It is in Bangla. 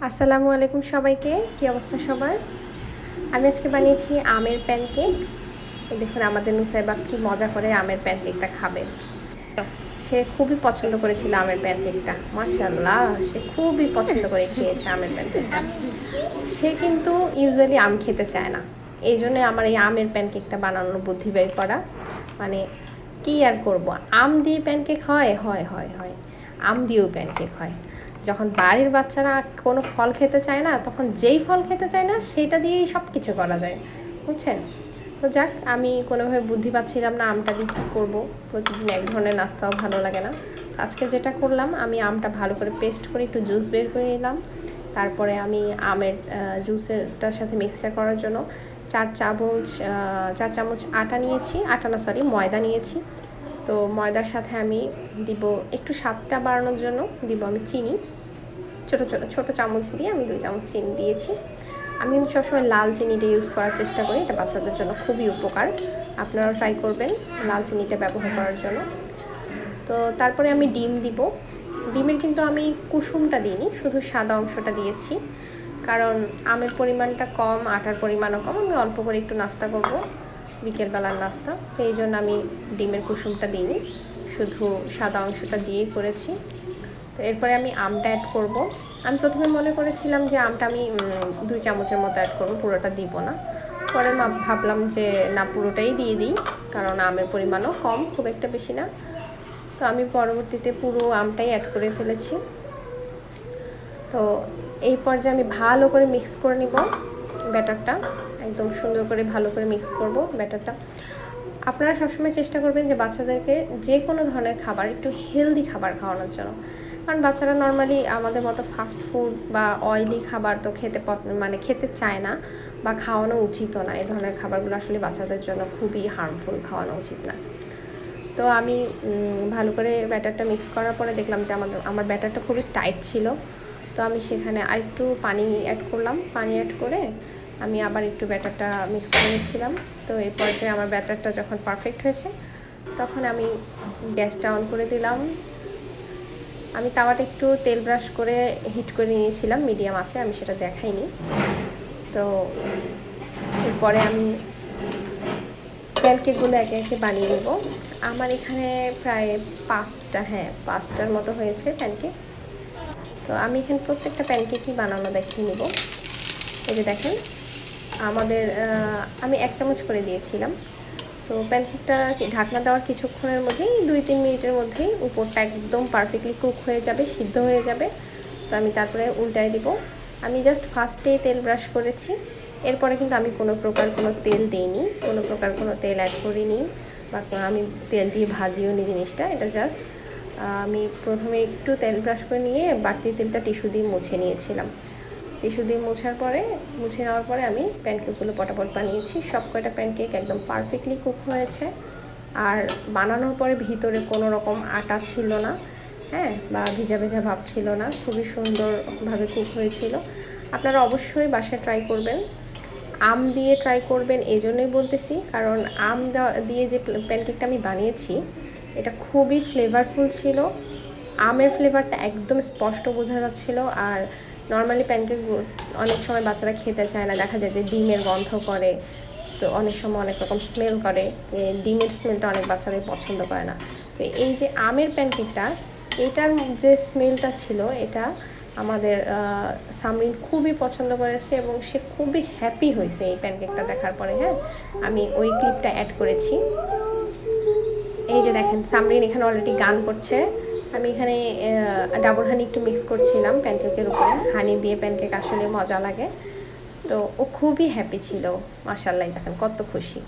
আসসালামু আলাইকুম সবাইকে। কি অবস্থা সবার? আমি আজকে বানিয়েছি আমের প্যানকেক। দেখুন আমাদের নুসাইবা কি মজা করে আমের প্যানকেকটা খাবে। সে খুবই পছন্দ করেছিল আমের প্যানকেকটা। মাশাআল্লাহ, সে খুবই পছন্দ করে খেয়েছে আমের প্যানকেকটা। সে কিন্তু ইউজুয়ালি আম খেতে চায় না, এই জন্যে আমার এই আমের প্যানকেকটা বানানোর বুদ্ধি বের করা। মানে কি আর করব, আম দিয়ে প্যানকেক হয় হয় হয় হয় আম দিয়েও প্যানকেক হয়। যখন বাড়ির বাচ্চারা কোনো ফল খেতে চায় না, তখন যেই ফল খেতে চায় না সেটা দিয়েই সব কিছু করা যায়, বুঝছেন? তো যাক, আমি কোনোভাবে বুদ্ধি পাচ্ছিলাম না আমটা দিয়ে কী করবো। প্রতিদিন এক ধরনের নাস্তাও ভালো লাগে না। আজকে যেটা করলাম, আমি আমটা ভালো করে পেস্ট করে একটু জুস বের করে নিলাম। তারপরে আমি আমের জুসেরটার সাথে মিক্সচার করার জন্য 4 চামচ আটা নিয়েছি, আটা না সরি ময়দা নিয়েছি। তো ময়দার সাথে আমি দিব একটু স্বাদটা বাড়ানোর জন্য দিব আমি চিনি। ছোটো চামচ দিয়ে আমি 2 চামচ চিনি দিয়েছি। আমি কিন্তু সবসময় লাল চিনিটা ইউজ করার চেষ্টা করি, এটা বাচ্চাদের জন্য খুবই উপকার। আপনারাও ট্রাই করবেন লাল চিনিটা ব্যবহার করার জন্য। তো তারপরে আমি ডিম দিব। ডিমের কিন্তু আমি কুসুমটা দিইনি, শুধু সাদা অংশটা দিয়েছি, কারণ আমের পরিমাণটা কম, আটার পরিমাণও কম। আমি অল্প করে একটু নাস্তা করব, বিকেলবেলার নাস্তা, তো এই জন্য আমি ডিমের কুসুমটা দিইনি, শুধু সাদা অংশটা দিয়েই করেছি। তো এরপরে আমি আমটা অ্যাড করব। আমি প্রথমে মনে করেছিলাম যে আমটা আমি 2 চামচের মতো অ্যাড করব, পুরোটা দিব না। পরে ভাবলাম যে না, পুরোটাই দিয়ে দিই, কারণ আমের পরিমাণও কম, খুব একটা বেশি না। তো আমি পরবর্তীতে পুরো আমটাই অ্যাড করে ফেলেছি। তো এই পর্যায়ে আমি ভালো করে মিক্স করে নিব ব্যাটারটা, একদম সুন্দর করে ভালো করে মিক্স করব ব্যাটারটা। আপনারা সবসময় চেষ্টা করবেন যে বাচ্চাদেরকে যে কোনো ধরনের খাবার, একটু হেলদি খাবার খাওয়ানোর জন্য, কারণ বাচ্চারা নর্মালি আমাদের মতো ফাস্ট ফুড বা অয়েলি খাবার তো খেতে চায় না, বা খাওয়ানো উচিতও না। এই ধরনের খাবারগুলো আসলে বাচ্চাদের জন্য খুবই হার্মফুল, খাওয়ানো উচিত না। তো আমি ভালো করে ব্যাটারটা মিক্স করার পরে দেখলাম যে আমার ব্যাটারটা খুবই টাইট ছিল। তো আমি সেখানে আরেকটু পানি অ্যাড করলাম। পানি অ্যাড করে আমি আবার একটু ব্যাটারটা মিক্স করেছিলাম। তো এই পর্যায়ে আমার ব্যাটারটা যখন পারফেক্ট হয়েছে, তখন আমি গ্যাসটা অন করে দিলাম। আমি তাওয়াটা একটু তেল ব্রাশ করে হিট করে নিয়েছিলাম মিডিয়াম আঁচে, আমি সেটা দেখাইনি। তো এরপরে আমি প্যানকেকগুলো একে একে বানিয়ে নেব। আমার এখানে প্রায় 5টার মতো হয়েছে প্যানকেক। তো আমি এখানে প্রত্যেকটা প্যানকেকই বানানো দেখিয়ে নেব। এই যে দেখেন, আমি 1 চামচ করে দিয়েছিলাম। তো প্যানকেকটা ঢাকনা দেওয়ার কিছুক্ষণের মধ্যেই, 2-3 মিনিটের মধ্যেই উপরটা একদম পারফেক্টলি কুক হয়ে যাবে, সিদ্ধ হয়ে যাবে। তো আমি তারপরে উল্টায় দিব। আমি জাস্ট ফার্স্টে তেল ব্রাশ করেছি, এরপরে কিন্তু আমি কোনো প্রকার কোনো তেল দিইনি, কোনো প্রকার কোনো তেল অ্যাড করিনি, বা আমি তেল দিয়ে ভাজিও নি জিনিসটা। এটা জাস্ট আমি প্রথমে একটু তেল ব্রাশ করে নিয়ে বাড়তি তেলটা টিস্যু দিয়ে মুছে নিয়েছিলাম। টিস্যু দিয়ে মুছে নেওয়ার পরে আমি প্যানকেকগুলো পটাপট বানিয়েছি। সব কয়টা প্যানকেক একদম পারফেক্টলি কুক হয়েছে, আর বানানোর পরে ভিতরে কোনো রকম আটা ছিল না, হ্যাঁ, বা ভিজা ভেজা ভাব ছিল না, খুবই সুন্দরভাবে কুক হয়েছিল। আপনারা অবশ্যই বাসায় ট্রাই করবেন। আম দিয়ে ট্রাই করবেন এই জন্যই বলতেছি, কারণ আম দিয়ে যে প্যানকেকটা আমি বানিয়েছি, এটা খুবই ফ্লেভারফুল ছিল। আমের ফ্লেভারটা একদম স্পষ্ট বোঝা যাচ্ছিল। আর নর্মালি প্যানকেক অনেক সময় বাচ্চারা খেতে চায় না, দেখা যায় যে ডিমের গন্ধ করে, তো অনেক সময় অনেক রকম স্মেল করে, ডিমের স্মেলটা অনেক বাচ্চারাই পছন্দ করে না। তো এই যে আমের প্যানকেকটা, এটার যে স্মেলটা ছিল, এটা আমাদের সামরিন খুবই পছন্দ করেছে, এবং সে খুবই হ্যাপি হয়েছে এই প্যানকেকটা দেখার পরে। হ্যাঁ, আমি ওই ক্লিপটা অ্যাড করেছি। এই যে দেখেন, সামরিন এখানে অলরেডি গান করছে। আমি এখানে ডাবল হানি একটু মিক্স করছিলাম প্যানকেকের উপরে। হানি দিয়ে প্যানকেক আসলে মজা লাগে। তো ও খুবই হ্যাপি ছিল, মাশাআল্লাহ, দেখেন কত খুশি।